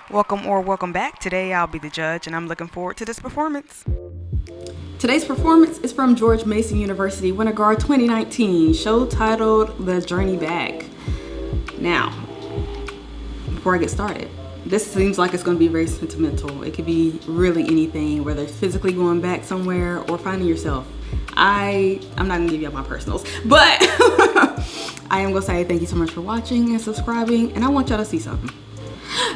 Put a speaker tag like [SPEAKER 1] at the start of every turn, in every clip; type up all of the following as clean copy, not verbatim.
[SPEAKER 1] Welcome back. Today I'll be the judge and I'm looking forward to this performance.
[SPEAKER 2] Today's performance is from George Mason University Winterguard 2019, show titled The Journey Back. Now, before I get started, this seems like it's going to be very sentimental. It could be really anything, whether it's physically going back somewhere or finding yourself. I'm not going to give you all my personals, but I am going to say thank you so much for watching and subscribing, and I want y'all to see something.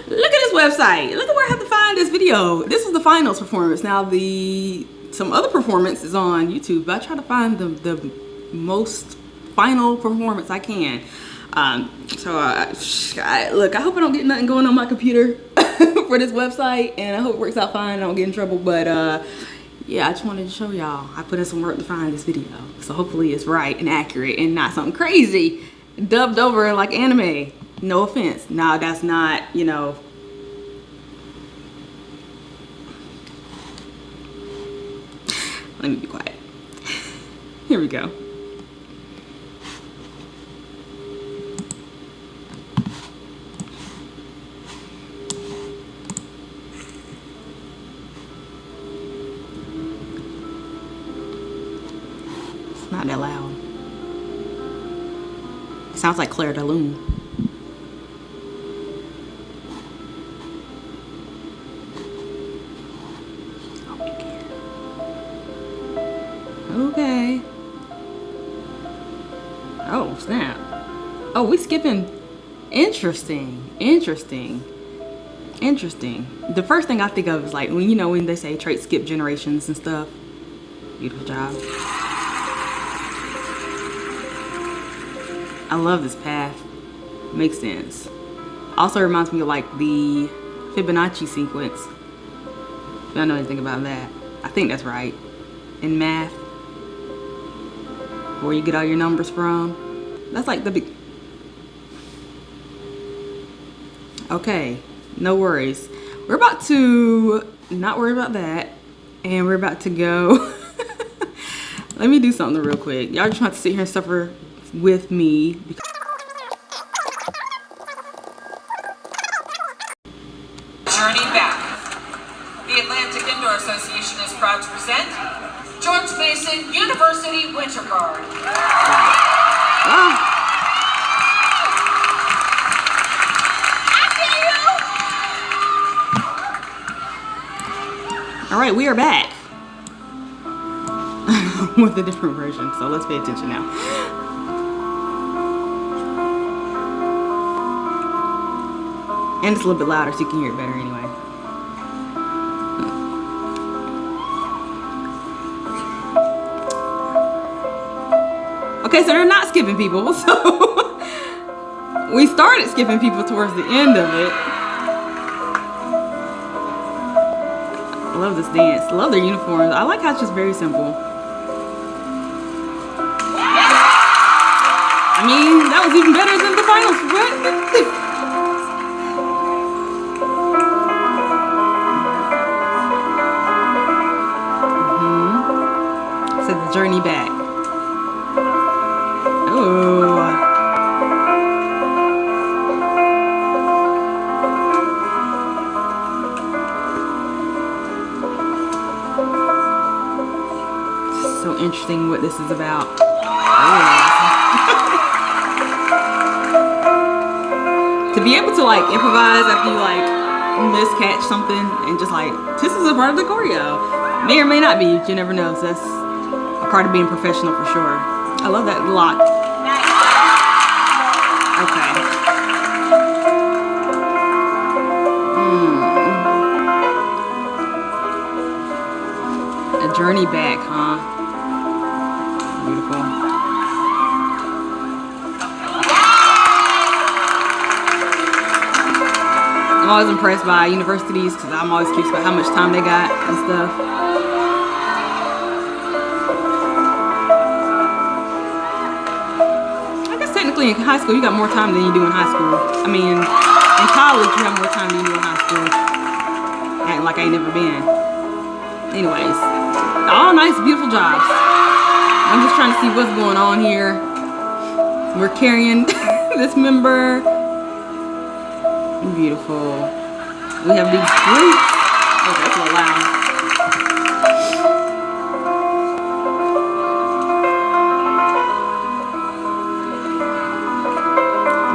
[SPEAKER 2] Look at this website. Look at where I have to find this video. This is the finals performance. Now some other performance is on YouTube, but I try to find the most final performance I can. Look, I hope I don't get nothing going on my computer for this website, and I hope it works out fine. I don't get in trouble, but yeah, I just wanted to show y'all. I put in some work to find this video, so hopefully it's right and accurate and not something crazy dubbed over like anime. No offense. Now that's not, you know. Let me be quiet. Here we go. It's not that loud. It sounds like Claire de Lune. Okay. Oh, snap. Oh, we skipping. Interesting. The first thing I think of is like when they say traits skip generations and stuff. Beautiful job. I love this path. Makes sense. Also reminds me of like the Fibonacci sequence. If y'all know anything about that. I think that's right. In math. Where you get all your numbers from. That's like the big. Okay, no worries. We're about to not worry about that, and we're about to go. Let me do something real quick. Y'all just have to sit here and suffer with me.
[SPEAKER 3] Journey back. The Atlantic Indoor Association is proud to present George Mason University Winterguard.
[SPEAKER 2] All right, we are back with a different version, so let's pay attention now. And it's a little bit louder so you can hear it better anyway. Okay, so they're not skipping people, so we started skipping people towards the end of it. I love this dance. I love their uniforms. I like how it's just very simple. I mean, that was even better than the finals. What? So the journey back. So interesting what this is about. To be able to like improvise after you like miscatch something and just like, this is a part of the choreo. May or may not be, you never know. So that's a part of being professional for sure. I love that lock. Okay. A journey back, huh? Beautiful. I'm always impressed by universities because I'm always curious about how much time they got and stuff. I guess technically in high school you got more time than you do in high school. I mean, in college you have more time than you do in high school. Acting like I ain't never been. Anyways, all nice, beautiful jobs. I'm just trying to see what's going on here. We're carrying this member. Beautiful. We have these groups. Oh, that's a little loud.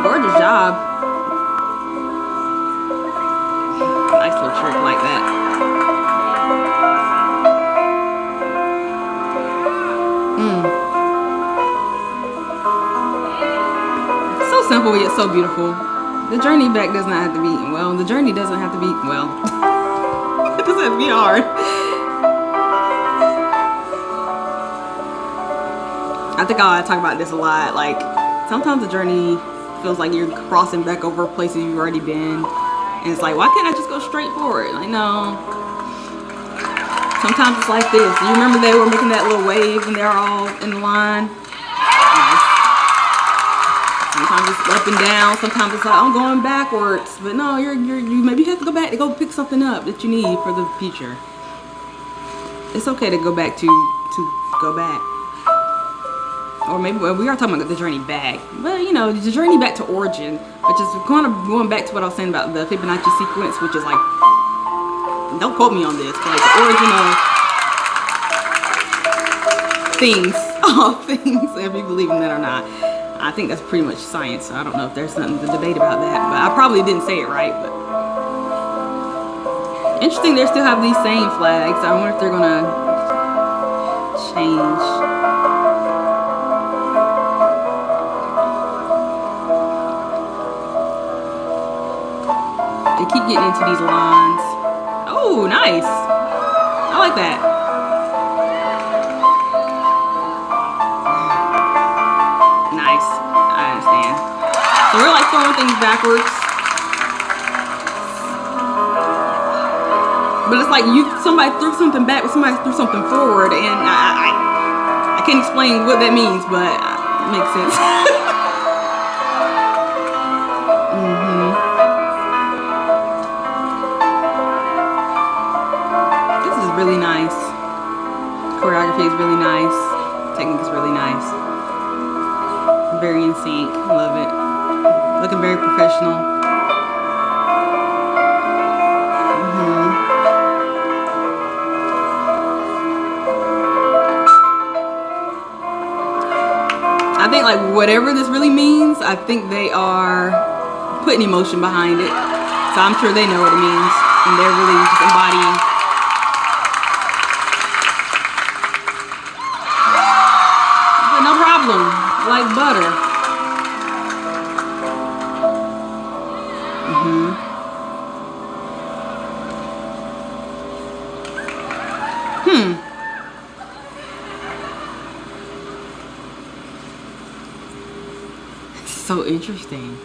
[SPEAKER 2] Gorgeous job. Nice little trick like that. So simple yet so beautiful. The journey back does not have to be, well, the journey doesn't have to be, well, it doesn't have to be hard. I think I'll talk about this a lot. Like, sometimes the journey feels like you're crossing back over places you've already been. And it's like, why can't I just go straight forward? Like, no. Sometimes it's like this. You remember they were making that little wave and they're all in the line? Nice. Sometimes it's up and down. Sometimes it's like, I'm going backwards. But no, you maybe have to go back to go pick something up that you need for the future. It's okay to go back to go back. Or maybe, well, we are talking about the journey back. But, you know, the journey back to origin, which is kind of going back to what I was saying about the Fibonacci sequence, which is like, don't quote me on this, but like the origin of things, all things, if you believe in that or not. I think that's pretty much science, so I don't know if there's something to debate about that, but I probably didn't say it right. But interesting, they still have these same flags. I wonder if they're gonna change. They keep getting into these lines. Oh, nice. I like that. Nice. I understand. So we're like throwing things backwards. But it's like somebody threw something back, somebody threw something forward, and I can't explain what that means, but it makes sense. Really nice. Choreography is really nice. Technique is really nice. Very in sync. Love it. Looking very professional. I think like whatever this really means, I think they are putting emotion behind it. So I'm sure they know what it means, and they're really just embodying. Like butter. So interesting.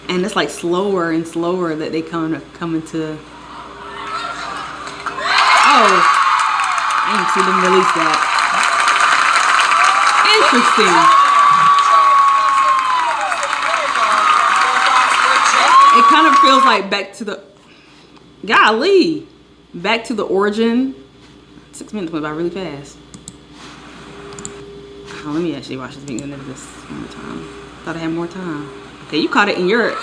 [SPEAKER 2] And it's like slower and slower that they come into. Oh, I didn't see them release that. Interesting. It kind of feels like back to the, golly, back to the origin. 6 minutes went by really fast. Oh, let me actually watch this beginning of this one more time. Thought I had more time. Okay, you caught it in your there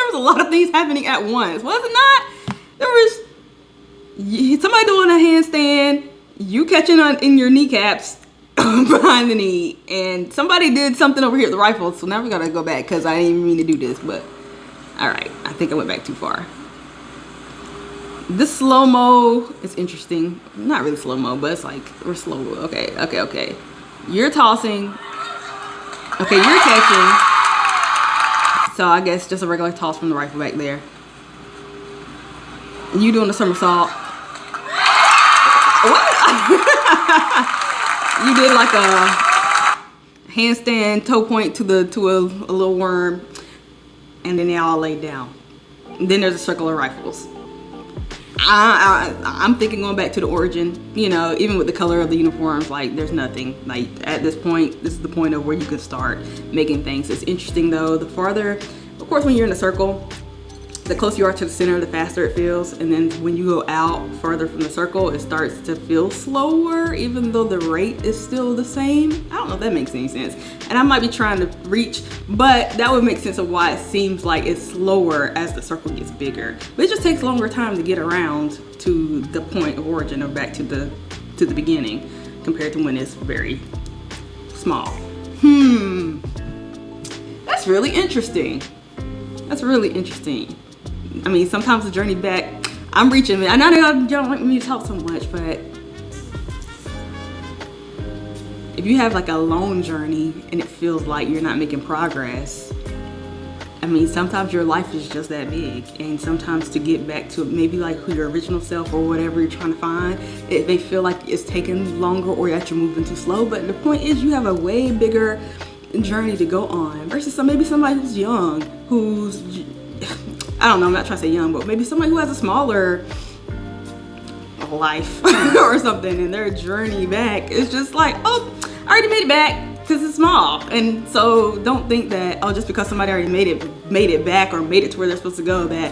[SPEAKER 2] was a lot of things happening at once, was it not? There was somebody doing a handstand. You catching on in your kneecaps behind the knee, and somebody did something over here at the rifle. So now we gotta go back because I didn't even mean to do this. But all right, I think I went back too far. This slow-mo is interesting. Not really slow-mo, but it's like we're slow. Okay. You're tossing. Okay, you're catching. So I guess just a regular toss from the rifle back there. You doing a somersault. What? You did like a handstand toe point to a little worm, and then they all laid down. And then there's a circle of rifles. I'm thinking going back to the origin, you know, even with the color of the uniforms, like there's nothing. Like at this point, this is the point of where you can start making things. It's interesting though, the farther, of course, when you're in a circle, the closer you are to the center, the faster it feels. And then when you go out further from the circle, it starts to feel slower, even though the rate is still the same. I don't know if that makes any sense. And I might be trying to reach, but that would make sense of why it seems like it's slower as the circle gets bigger. But it just takes longer time to get around to the point of origin or back to the beginning compared to when it's very small. That's really interesting. That's really interesting. I mean, sometimes the journey back, I'm reaching, I know y'all don't like me to talk so much, but if you have like a long journey and it feels like you're not making progress, I mean, sometimes your life is just that big, and sometimes to get back to maybe like who your original self or whatever you're trying to find, it may feel like it's taking longer or that you're moving too slow. But the point is, you have a way bigger journey to go on versus maybe somebody who's young, who's, I don't know, I'm not trying to say young, but maybe somebody who has a smaller life or something, and their journey back is just like, oh, I already made it back. Because it's small. And so don't think that, oh, just because somebody already made it back or made it to where they're supposed to go, that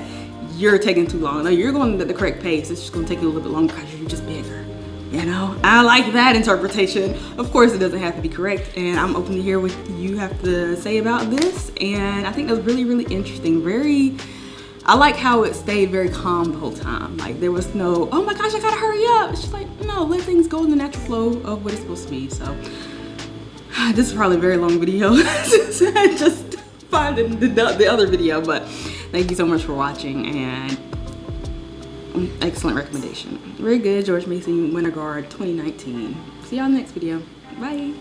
[SPEAKER 2] you're taking too long. No, you're going at the correct pace. It's just going to take you a little bit longer because you're just bigger. You know, I like that interpretation. Of course, it doesn't have to be correct, and I'm open to hear what you have to say about this. And I think that's really, really interesting. I like how it stayed very calm the whole time. Like, there was no, oh my gosh, I gotta hurry up. It's just like, no, let things go in the natural flow of what it's supposed to be. So this is probably a very long video since I just found the other video, but thank you so much for watching, and excellent recommendation. Very good, George Mason Winterguard 2019. See y'all in the next video. Bye.